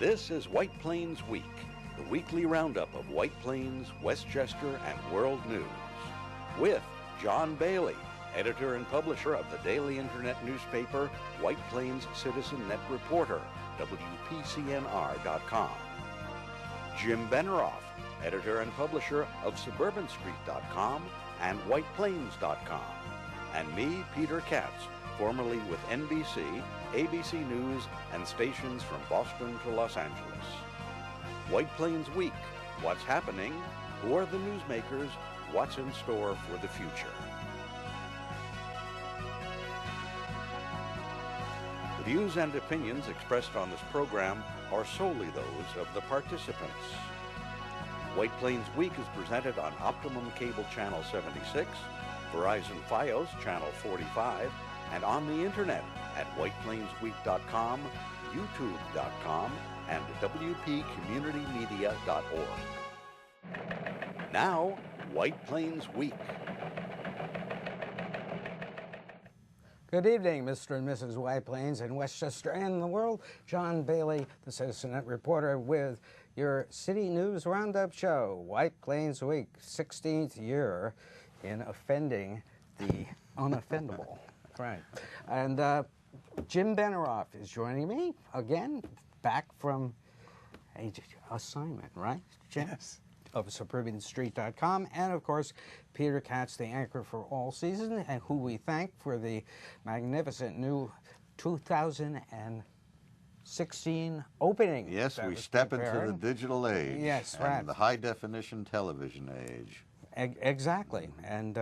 This is White Plains Week, the weekly roundup of White Plains, Westchester, and world news. With John Bailey, editor and publisher of the daily internet newspaper White Plains Citizen Net Reporter, WPCNR.com. Jim Benerofe, editor and publisher of SuburbanStreet.com and WhitePlains.com. And me, Peter Katz, formerly with NBC, ABC News, and stations from Boston to Los Angeles. White Plains Week. What's happening? Who are the newsmakers? What's in store for the future? The views and opinions expressed on this program are solely those of the participants. White Plains Week is presented on Optimum Cable Channel 76, Verizon Fios Channel 45, and on the internet at whiteplainsweek.com, youtube.com, and wpcommunitymedia.org. Now, White Plains Week. Good evening, Mr. and Mrs. White Plains in Westchester and the world. John Bailey, the Citizen reporter, with your City News Roundup show, White Plains Week, 16th year in offending the unoffendable. Right. And Jim Benerofe is joining me again, back from a assignment, right, Jim? Yes. Of SuburbanStreet.com, and of course, Peter Katz, the anchor for all season, and who we thank for the magnificent new 2016 opening. Yes, we step into the digital age. Yes, and right. the high-definition television age. Exactly, and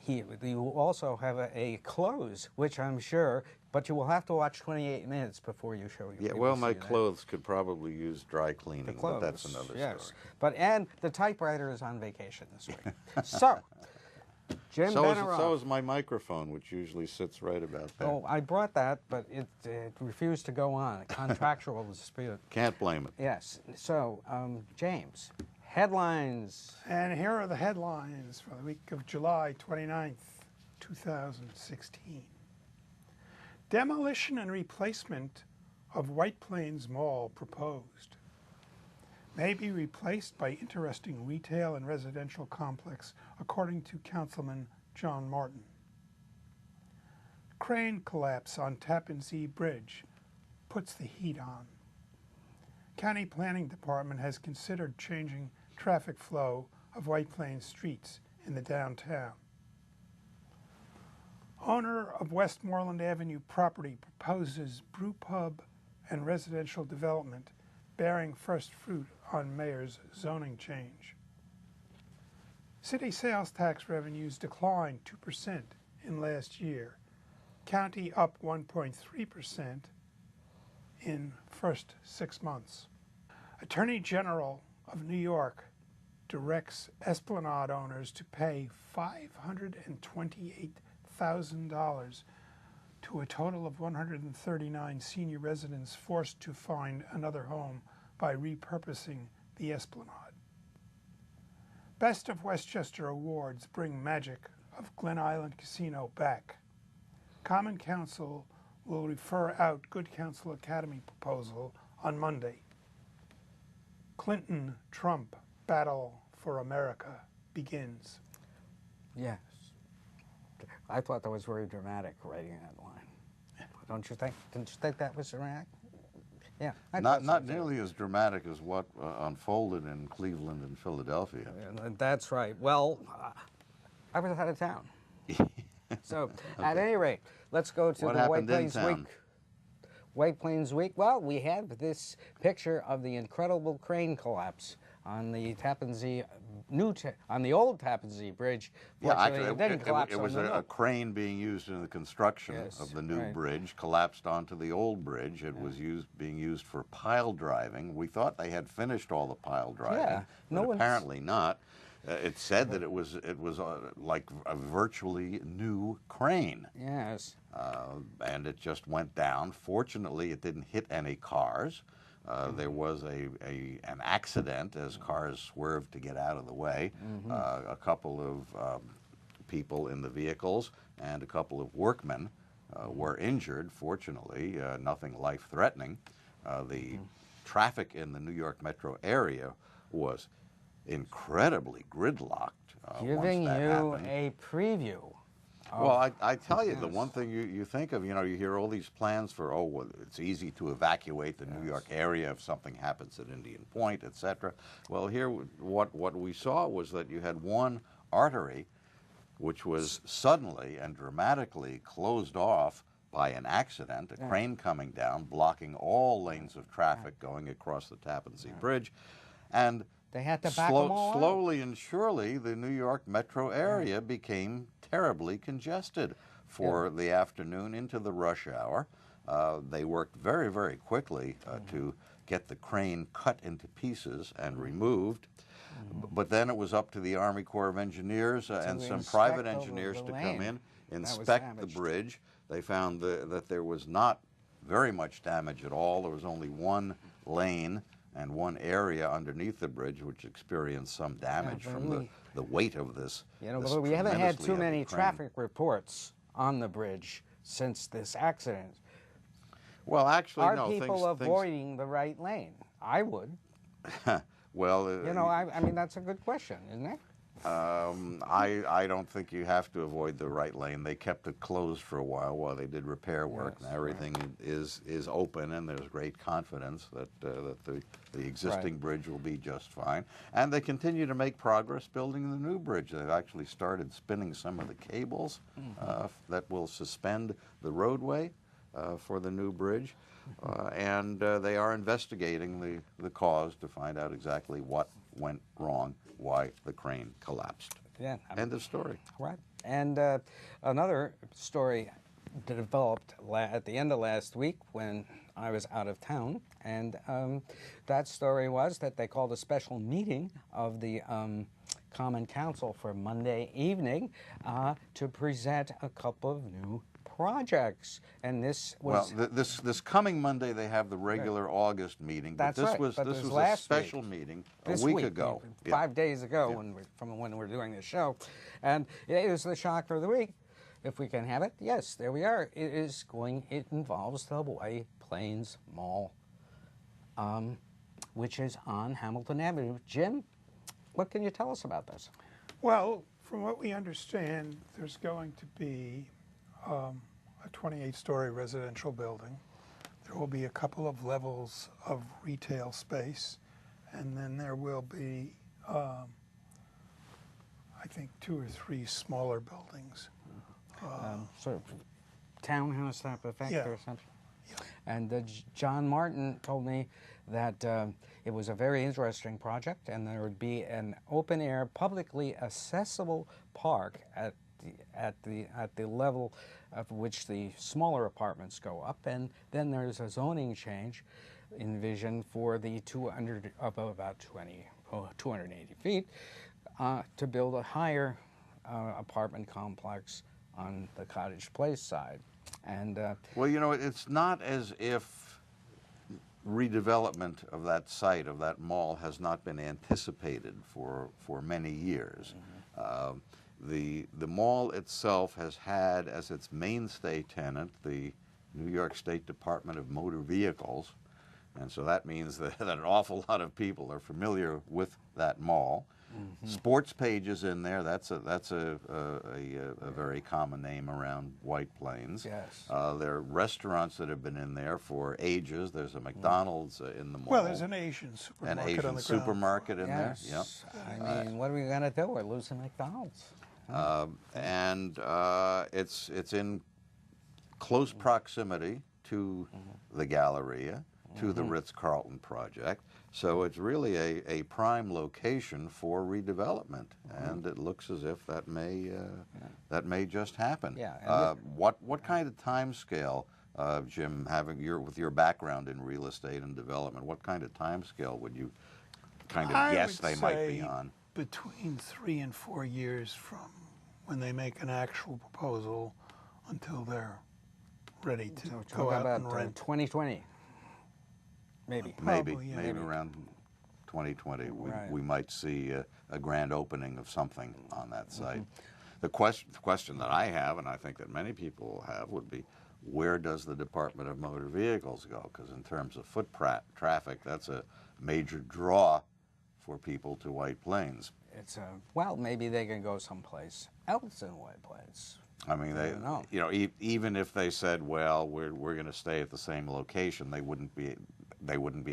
you also have a close, which I'm sure, but you will have to watch 28 minutes before you show your Yeah, well, my clothes could probably use dry cleaning, but that's another story. But, and the typewriter is on vacation this week. So, Jim Benerofe. So is my microphone, which usually sits right about there. Oh, I brought that, but it refused to go on. A contractual dispute. Can't blame it. Yes. So, James, headlines. And here are the headlines for the week of July 29th, 2016. Demolition and replacement of White Plains Mall proposed. May be replaced by interesting retail and residential complex, according to Councilman John Martin. Crane collapse on Tappan Zee Bridge puts the heat on. County Planning Department has considered changing traffic flow of White Plains streets in the downtown. Owner of Westmoreland Avenue property proposes brew pub and residential development bearing first fruit on mayor's zoning change. City sales tax revenues declined 2% in last year. County up 1.3% in first 6 months. Attorney General of New York directs Esplanade owners to pay $528,000 to a total of 139 senior residents forced to find another home by repurposing the Esplanade. Best of Westchester awards bring magic of Glen Island Casino back. Common Council will refer out Good Counsel Academy proposal on Monday. Clinton-Trump battle for America begins. Yes. I thought that was very dramatic, writing that line. Don't you think? Didn't you think that was dramatic? Yeah. Not nearly as dramatic as what unfolded in Cleveland and Philadelphia. That's right. Well, I was out of town. So, at any rate, let's go to the White Plains Week. White Plains Week. Well, we have this picture of the incredible crane collapse on the Tappan Zee, on the old Tappan Zee Bridge. Yeah, actually, it was a crane being used in the construction of the new bridge, collapsed onto the old bridge. It was being used for pile driving. We thought they had finished all the pile driving, but apparently not. It said that it was like a virtually new crane. Yes. And it just went down. Fortunately, it didn't hit any cars. There was an accident as cars swerved to get out of the way. A couple of people in the vehicles and a couple of workmen were injured. Fortunately, nothing life-threatening. The traffic in the New York metro area was incredibly gridlocked. Giving once that you happened. a preview. Well, I tell you, the one thing you think of, you hear all these plans for, well, it's easy to evacuate the New York area if something happens at Indian Point, etc. Well, here, what we saw was that you had one artery which was suddenly and dramatically closed off by an accident, a crane coming down, blocking all lanes of traffic going across the Tappan Zee Bridge. And they had to back them all slowly and surely, the New York metro area became terribly congested for the afternoon into the rush hour. They worked very, very quickly to get the crane cut into pieces and removed. But then it was up to the Army Corps of Engineers and some private engineers to come in, inspect the bridge. They found that there was not very much damage at all. There was only one lane and one area underneath the bridge which experienced some damage from the weight of this. But we haven't had too many traffic reports on the bridge since this accident. Well, actually, Are people avoiding the right lane? I would. Well, I mean, that's a good question, isn't it? I don't think you have to avoid the right lane. They kept it closed for a while they did repair work. Now everything is open, and there's great confidence that the existing bridge will be just fine. And they continue to make progress building the new bridge. They've actually started spinning some of the cables that will suspend the roadway for the new bridge. And they are investigating the cause to find out exactly what went wrong, why the crane collapsed. Yeah. End of story. Right. And another story developed at the end of last week when I was out of town, and that story was that they called a special meeting of the Common Council for Monday evening to present a couple of new projects, and this was this coming Monday they have the regular August meeting. But That's this right. was a special meeting a week ago, 5 days ago, from when we're doing the show, and it is the shocker of the week. If we can have it, yes, there we are. It involves the White Plains Mall, which is on Hamilton Avenue. Jim, what can you tell us about this? Well, from what we understand, there's going to be a 28-story residential building. There will be a couple of levels of retail space, and then there will be, I think, 2 or 3 smaller buildings. Sort of townhouse type effect or something? Yeah. And John Martin told me that it was a very interesting project, and there would be an open-air, publicly accessible park at the level of which the smaller apartments go up, and then there's a zoning change envisioned for the 280 feet to build a higher apartment complex on the Cottage Place side. And well, it's not as if redevelopment of that site, of that mall, has not been anticipated for many years. The mall itself has had as its mainstay tenant the New York State Department of Motor Vehicles, and so that means that an awful lot of people are familiar with that mall. Sports Page is in there. That's a very common name around White Plains. Yes. There are restaurants that have been in there for ages. There's a McDonald's in the mall. Well, there's an Asian supermarket on the ground. An Asian supermarket in there. Yep. I mean, what are we going to do? We're losing McDonald's. And it's in close proximity to the Galleria, to the Ritz-Carlton project. So it's really a prime location for redevelopment, and it looks as if that may just happen. Yeah. What kind of time scale, Jim, with your background in real estate and development, what kind of time scale would you kind of guess they might be on? Between 3 and 4 years from when they make an actual proposal until they're ready to go out and rent. 2020. Maybe around 2020, we might see a grand opening of something on that site. The question that I have, and I think that many people have, would be, where does the Department of Motor Vehicles go? Because in terms of foot traffic, that's a major draw for people to White Plains. It's well, maybe they can go someplace else in White Plains. I mean, even if they said, well, we're going to stay at the same location, they wouldn't be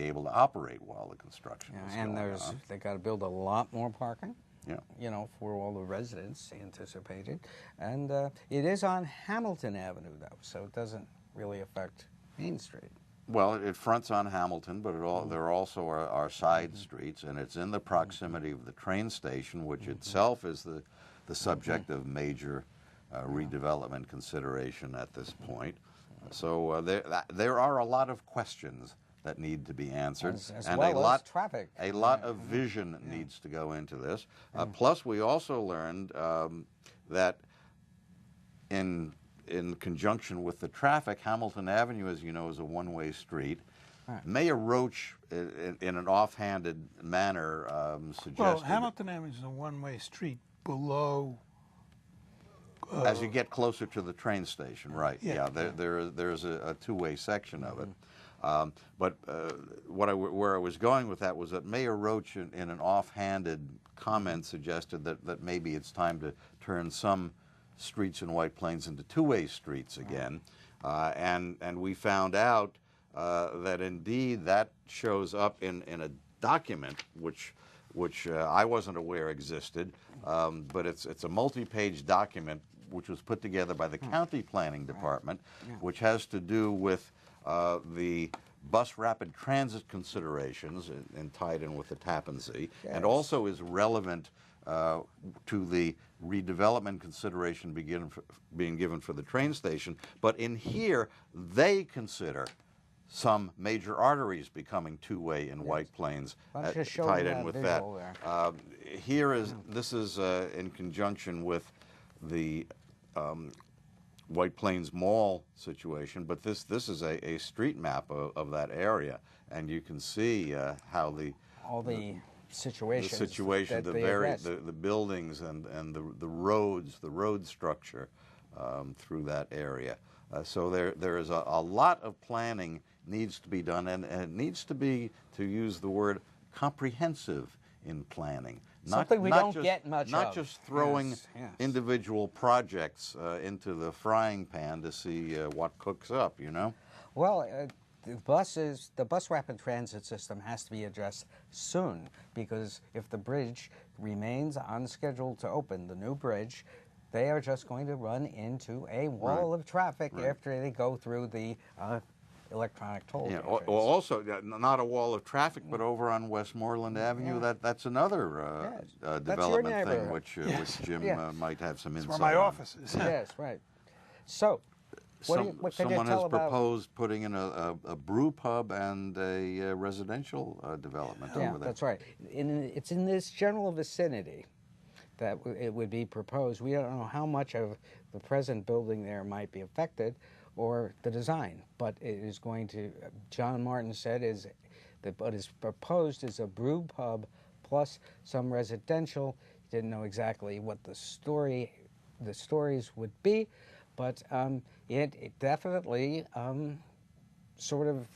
able to operate while the construction is going on. They got to build a lot more parking. Yeah. You know, for all the residents anticipated, and it is on Hamilton Avenue though, so it doesn't really affect Main Street. Well, it fronts on Hamilton, but there also are side streets, and it's in the proximity of the train station, which itself is the subject of major redevelopment consideration at this point. So there are a lot of questions that need to be answered, and a lot traffic. A lot of vision needs to go into this. Plus, we also learned that in conjunction with the traffic, Hamilton Avenue, as you know, is a one-way street. Right. Mayor Roach, in an offhanded manner, suggested... Well, Hamilton Avenue is a one-way street below... as you get closer to the train station, right. There's a two-way section of it. But where I was going with that was that Mayor Roach, in an offhanded comment, suggested that maybe it's time to turn some streets in White Plains into two-way streets again, and we found out that indeed that shows up in a document which I wasn't aware existed, but it's a multi-page document which was put together by the County Planning Department, which has to do with the bus rapid transit considerations and tied in with the Tappan Zee, and also is relevant to the redevelopment consideration being given for the train station. But in here, they consider some major arteries becoming two-way in White Plains, tied in with that. This is in conjunction with the White Plains Mall situation, but this is a street map of that area, and you can see how the situations, the buildings and the roads, the road structure through that area. So there is a lot of planning needs to be done, and it needs to be, to use the word, comprehensive in planning. Something we don't get much of. Not just throwing individual projects into the frying pan to see what cooks up, you know? Well, the bus rapid transit system has to be addressed soon, because if the bridge remains on schedule to open, the new bridge, they are just going to run into a wall of traffic after they go through the electronic toll. Yeah, also, not a wall of traffic, but over on Westmoreland Avenue, that's another development thing which Jim might have some insight on. That's where my office is. Yes, right. So, what someone has proposed putting in a brew pub and a residential development over there. Yeah, that's right. It's in this general vicinity that it would be proposed. We don't know how much of the present building there might be affected, or the design, but it is going to, John Martin said, what is proposed is a brew pub plus some residential. He didn't know exactly what the stories would be, but it definitely sort of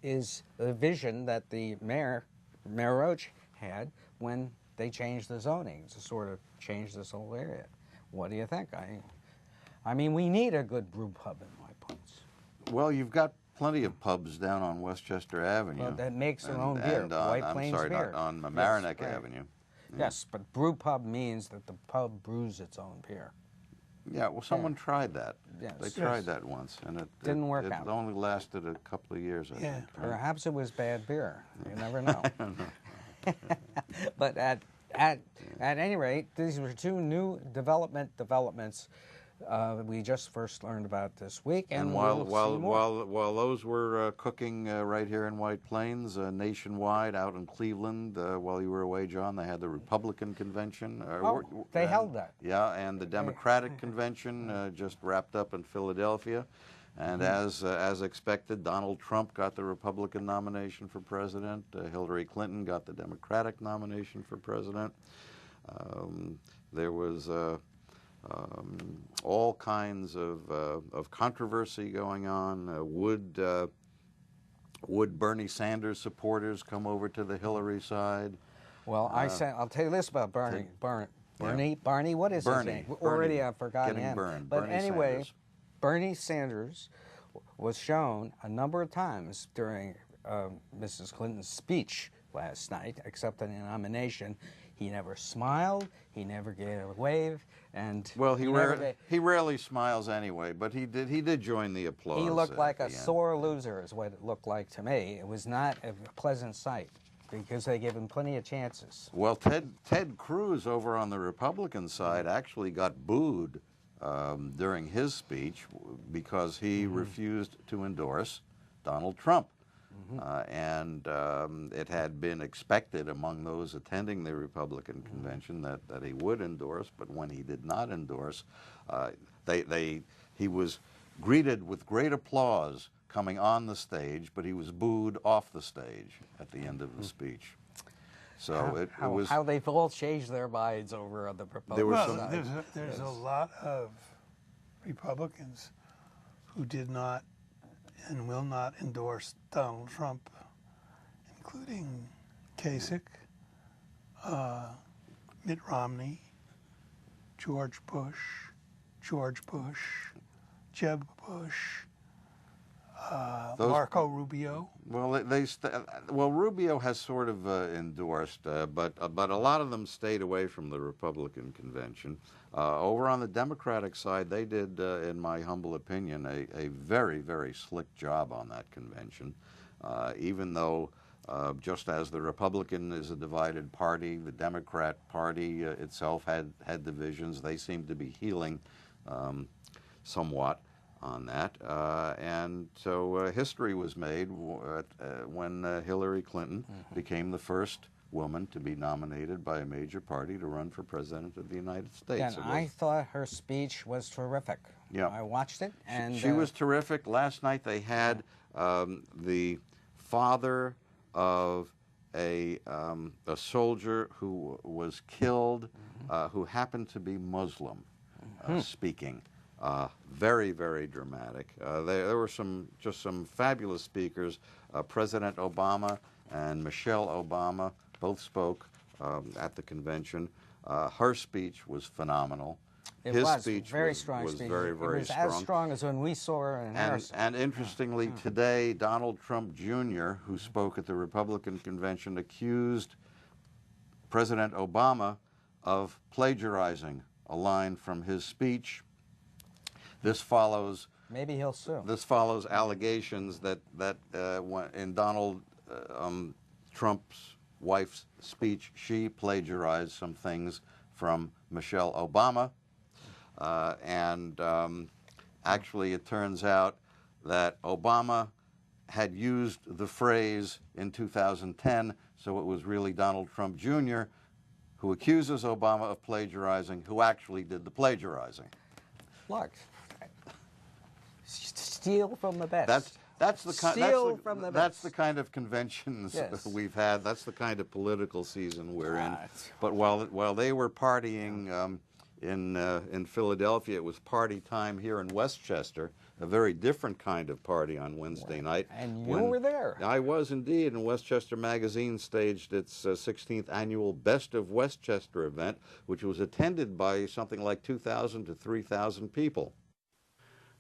is the vision that the Mayor Roach had when they changed the zoning to sort of change this whole area. What do you think? I mean, we need a good brew pub in White Plains. Well, you've got plenty of pubs down on Westchester Avenue. Well, that makes their own beer, White Plains beer. On Mamaroneck Avenue. Yes, but brew pub means that the pub brews its own beer. Yeah, well, someone tried that. Yes. They tried that once, and it didn't work out. It only lasted a couple of years, I think. Right? Perhaps it was bad beer. You never know. But at any rate, these were two new developments we just first learned about this week, and while those were cooking right here in White Plains, nationwide, out in Cleveland, while you were away, John, they had the Republican convention. They held that. Yeah, and the Democratic convention just wrapped up in Philadelphia, and as expected, Donald Trump got the Republican nomination for president. Hillary Clinton got the Democratic nomination for president. There was all kinds of controversy going on. Would Bernie Sanders supporters come over to the Hillary side? Well, I'll tell you this about Barney. Barney, what is his name? Already I've forgotten him. Burned. But Bernie anyway, Sanders. Bernie Sanders was shown a number of times during Mrs. Clinton's speech last night, accepting a nomination. He never smiled. He never gave a wave, and well, he rarely smiles anyway. But he did join the applause. He looked like a sore loser, is what it looked like to me. It was not a pleasant sight because they gave him plenty of chances. Well, Ted Cruz over on the Republican side actually got booed during his speech because he refused to endorse Donald Trump. And it had been expected among those attending the Republican convention that he would endorse, but when he did not endorse, he was greeted with great applause coming on the stage, but he was booed off the stage at the end of the speech. So how they've all changed their minds over on the Republican side. There's a lot of Republicans who did not and will not endorse Donald Trump, including Kasich, Mitt Romney, George Bush, Jeb Bush, Marco Rubio. Well, Rubio has sort of endorsed, but a lot of them stayed away from the Republican convention. Over on the Democratic side, they did, in my humble opinion, a very, very slick job on that convention. Even though, just as the Republican is a divided party, the Democrat Party itself had divisions. They seemed to be healing somewhat on that. And so history was made when Hillary Clinton became the first woman to be nominated by a major party to run for president of the United States. And I thought her speech was terrific. Yeah. I watched it, and she was terrific. Last night they had the father of a soldier who was killed, who happened to be Muslim, speaking. Very, very dramatic. There were just some fabulous speakers. President Obama and Michelle Obama both spoke at the convention. Her speech was phenomenal. His speech very strong. Was very, very strong. It was as strong as when we saw her in Harrison. And interestingly, today, Donald Trump Jr., who spoke at the Republican convention, accused President Obama of plagiarizing a line from his speech. This follows. Maybe he'll sue. This follows allegations that in Donald Trump's wife's speech, she plagiarized some things from Michelle Obama, and actually, it turns out that Obama had used the phrase in 2010, so it was really Donald Trump Jr. who accuses Obama of plagiarizing, who actually did the plagiarizing. Look. Steal from the best. That's the kind of conventions we've had. That's the kind of political season we're in. But while they were partying in Philadelphia, it was party time here in Westchester. A very different kind of party on Wednesday night. And you were there. I was indeed, and Westchester Magazine staged its 16th annual Best of Westchester event, which was attended by something like 2,000 to 3,000 people.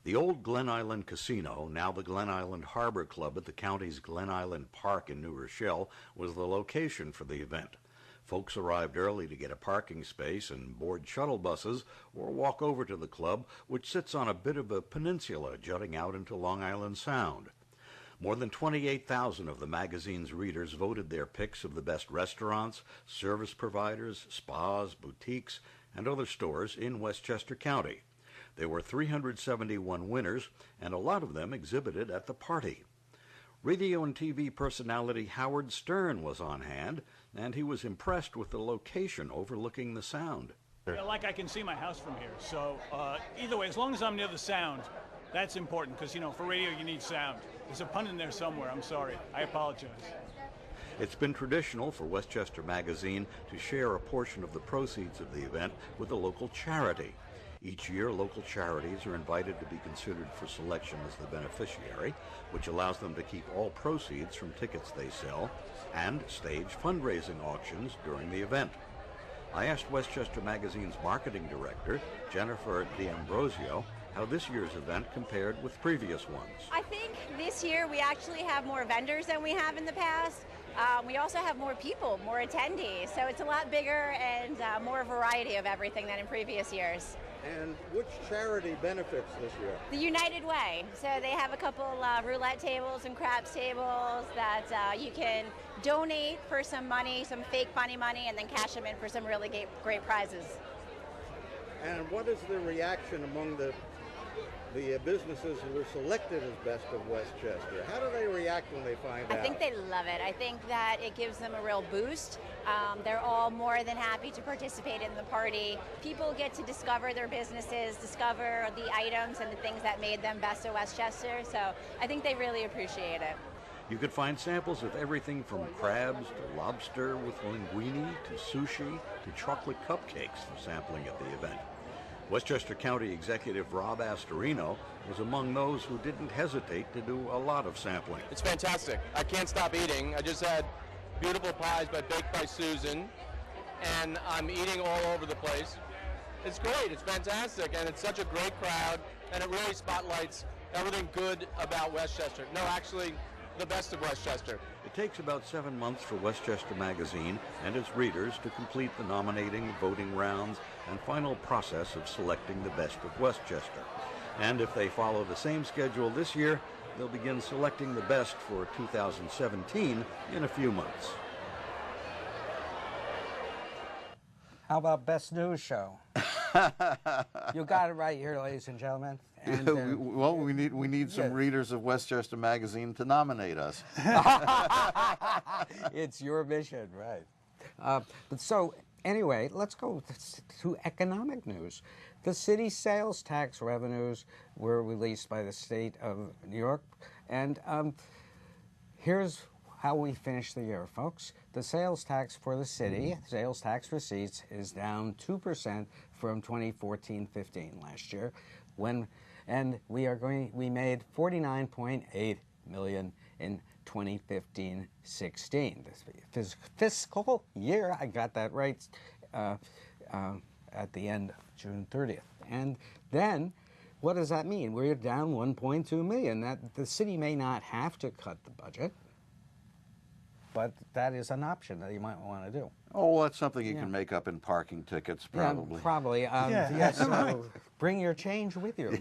The old Glen Island Casino, now the Glen Island Harbor Club at the county's Glen Island Park in New Rochelle, was the location for the event. Folks arrived early to get a parking space and board shuttle buses or walk over to the club, which sits on a bit of a peninsula jutting out into Long Island Sound. More than 28,000 of the magazine's readers voted their picks of the best restaurants, service providers, spas, boutiques, and other stores in Westchester County. There were 371 winners, and a lot of them exhibited at the party. Radio and TV personality Howard Stern was on hand, and he was impressed with the location overlooking the Sound. Like I can see my house from here, so either way, as long as I'm near the Sound, that's important, because, for radio you need sound. There's a pun in there somewhere, I'm sorry. I apologize. It's been traditional for Westchester Magazine to share a portion of the proceeds of the event with a local charity. Each year, local charities are invited to be considered for selection as the beneficiary, which allows them to keep all proceeds from tickets they sell and stage fundraising auctions during the event. I asked Westchester Magazine's marketing director, Jennifer D'Ambrosio, how this year's event compared with previous ones. I think this year we actually have more vendors than we have in the past. We also have more people, more attendees, so it's a lot bigger and more variety of everything than in previous years. And which charity benefits this year? The United Way. So they have a couple roulette tables and craps tables that you can donate for some money, some fake funny money, and then cash them in for some really great prizes. And what is the reaction among the businesses who were selected as Best of Westchester? How do they react when they find out? I think they love it. I think that it gives them a real boost. They're all more than happy to participate in the party. People get to discover their businesses, discover the items and the things that made them Best of Westchester. So I think they really appreciate it. You could find samples of everything from crabs to lobster with linguine to sushi to chocolate cupcakes for sampling at the event. Westchester County Executive Rob Astorino was among those who didn't hesitate to do a lot of sampling. It's fantastic. I can't stop eating. I just had beautiful pies baked by Susan, and I'm eating all over the place. It's great. It's fantastic, and it's such a great crowd, and it really spotlights everything good about Westchester. No, actually, the best of Westchester. It takes about 7 months for Westchester Magazine and its readers to complete the nominating, voting rounds, and final process of selecting the best of Westchester. And if they follow the same schedule this year, they'll begin selecting the best for 2017 in a few months. How about Best News Show? You got it right here, ladies and gentlemen. And, well, we need some readers of Westchester Magazine to nominate us. It's your mission, right? So anyway, let's go to economic news. The city sales tax revenues were released by the state of New York, and here's how we finished the year, folks. The sales tax for the city, sales tax receipts, is down 2% from 2014-15 last year, and we made $49.8 million in 2015-16. This fiscal year, I got that right, at the end of June 30th. And then, what does that mean? We're down $1.2 million. That the city may not have to cut the budget, but that is an option that you might want to do. Oh, well, that's something you can make up in parking tickets, probably. Yeah, probably. Yes, bring your change with you.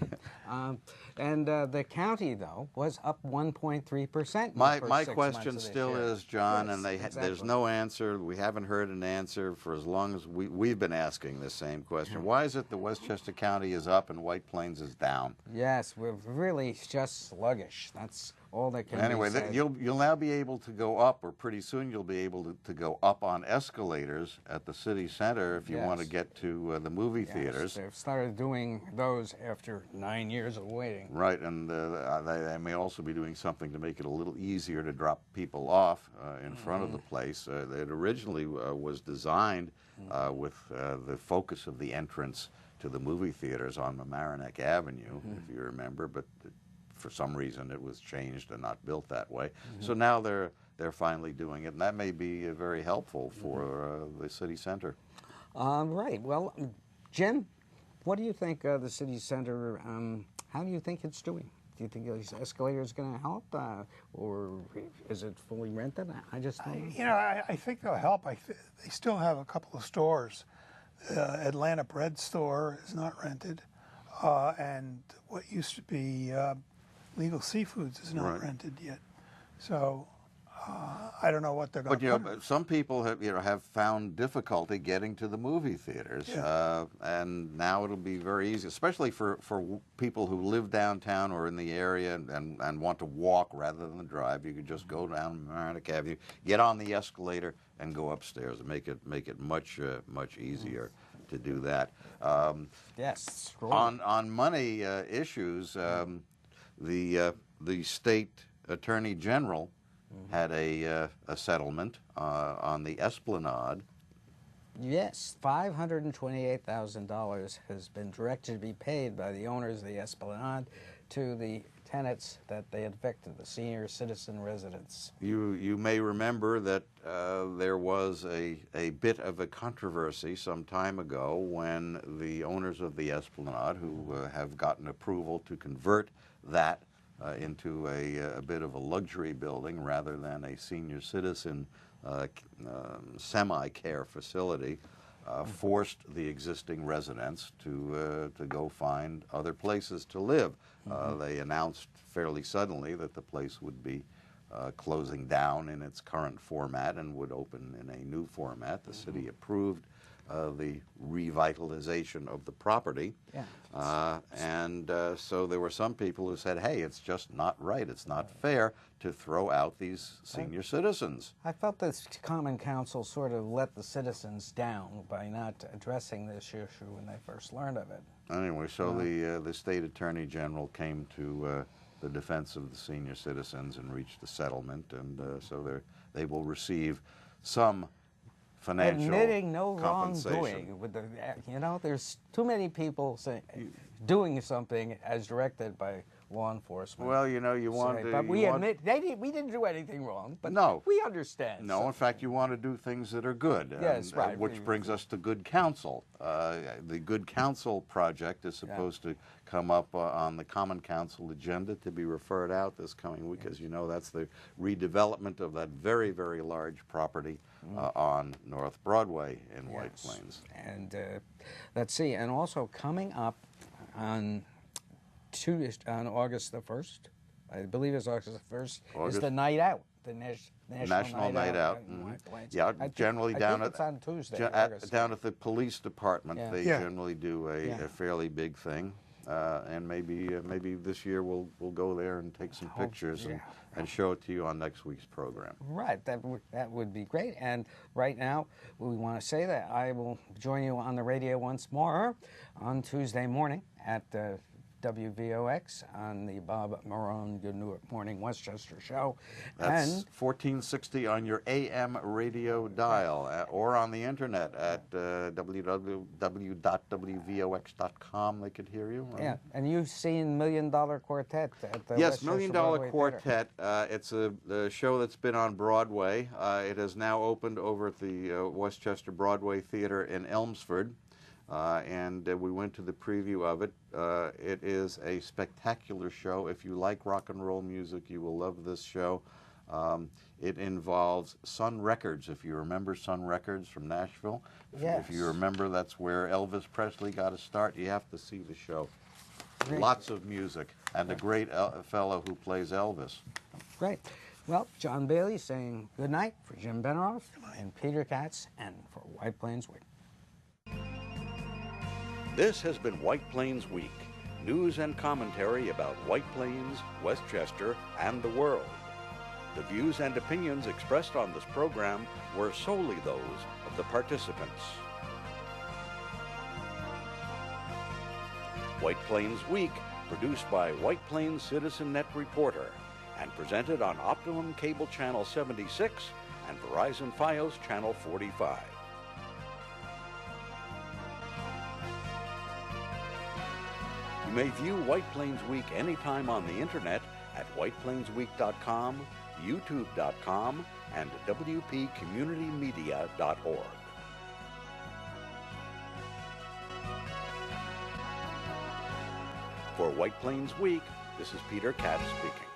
And the county, though, was up 1.3%. My question still is, John, yes, and exactly. There's no answer. We haven't heard an answer for as long as we've been asking this same question. Why is it that Westchester County is up and White Plains is down? Yes, we're really just sluggish. That's all that can anyway, be said. You'll now be able to go up, or pretty soon you'll be able to go up on escalators at the city center if you want to get to the movie theaters. They've started doing those after 9 years of waiting. Right, and they may also be doing something to make it a little easier to drop people off in front of the place. It originally was designed with the focus of the entrance to the movie theaters on Mamaroneck Avenue, if you remember, but for some reason it was changed and not built that way. So now they're finally doing it, and that may be very helpful for the city center. Right. Well, Jim, what do you think the city center, how do you think it's doing? Do you think these escalators going to help, or is it fully rented? I just don't know. You know, I think they'll help. They still have a couple of stores. Atlanta Bread store is not rented, and what used to be Legal Seafoods is not rented yet. So I don't know what they're going to put. But some people have found difficulty getting to the movie theaters, and now it'll be very easy, especially for people who live downtown or in the area and want to walk rather than drive. You could just go down Mamaroneck Avenue, get on the escalator, and go upstairs, and make it much easier to do that. Yes. On money issues, the state attorney general had a settlement on the Esplanade Yes, $528,000 has been directed to be paid by the owners of the Esplanade to the tenants that they evicted, the senior citizen residents. You may remember that there was a bit of a controversy some time ago when the owners of the Esplanade, who have gotten approval to convert that into a bit of a luxury building rather than a senior citizen semi-care facility, forced the existing residents to go find other places to live. They announced fairly suddenly that the place would be closing down in its current format and would open in a new format. The city approved the revitalization of the property. Yeah. So there were some people who said, hey, it's just not right, it's not fair to throw out these senior citizens. I felt this Common Council sort of let the citizens down by not addressing this issue when they first learned of it. Anyway, so the state attorney general came to the defense of the senior citizens and reached a settlement, and so they will receive some financial admitting no compensation. wrongdoing. With the, there's too many people doing something as directed by law enforcement. Well, you want to... But we admit, we didn't do anything wrong, but no, we understand. No, in fact, you want to do things that are good. Yes, right. Which brings us to Good Counsel. The Good Counsel project is supposed to come up on the Common Council agenda to be referred out this coming week. As you know, that's the redevelopment of that very, very large property on North Broadway in White Plains. And let's see, and also coming up on August the 1st, I believe it's August the 1st, is the Night Out, the National Night Out. Yeah, generally down it's on Tuesday. Down at the police department, they generally do a fairly big thing. And maybe this year we'll go there and take some pictures and show it to you on next week's program. Right, that would be great. And right now, we want to say that I will join you on the radio once more on Tuesday morning at WVOX on the Bob Marone Good Morning Westchester show. That's 1460 on your AM radio dial, or on the internet at www.wvox.com. They could hear you. Yeah, and you've seen $1 Million Quartet at the Yes, Westchester $1 Million Broadway Quartet. It's a show that's been on Broadway. It has now opened over at the Westchester Broadway Theater in Elmsford. And we went to the preview of it. It is a spectacular show. If you like rock and roll music, you will love this show. It involves Sun Records, if you remember Sun Records from Nashville. Yes. If you remember, that's where Elvis Presley got a start. You have to see the show. Great. Lots of music, and a great fellow who plays Elvis. Great. Well, John Bailey saying good night for Jim Benerofe and Peter Katz and for White Plains Week. This has been White Plains Week, news and commentary about White Plains, Westchester, and the world. The views and opinions expressed on this program were solely those of the participants. White Plains Week, produced by White Plains Citizen Net Reporter, and presented on Optimum Cable Channel 76 and Verizon Fios Channel 45. You may view White Plains Week anytime on the internet at whiteplainsweek.com, youtube.com, and wpcommunitymedia.org. For White Plains Week, this is Peter Katz speaking.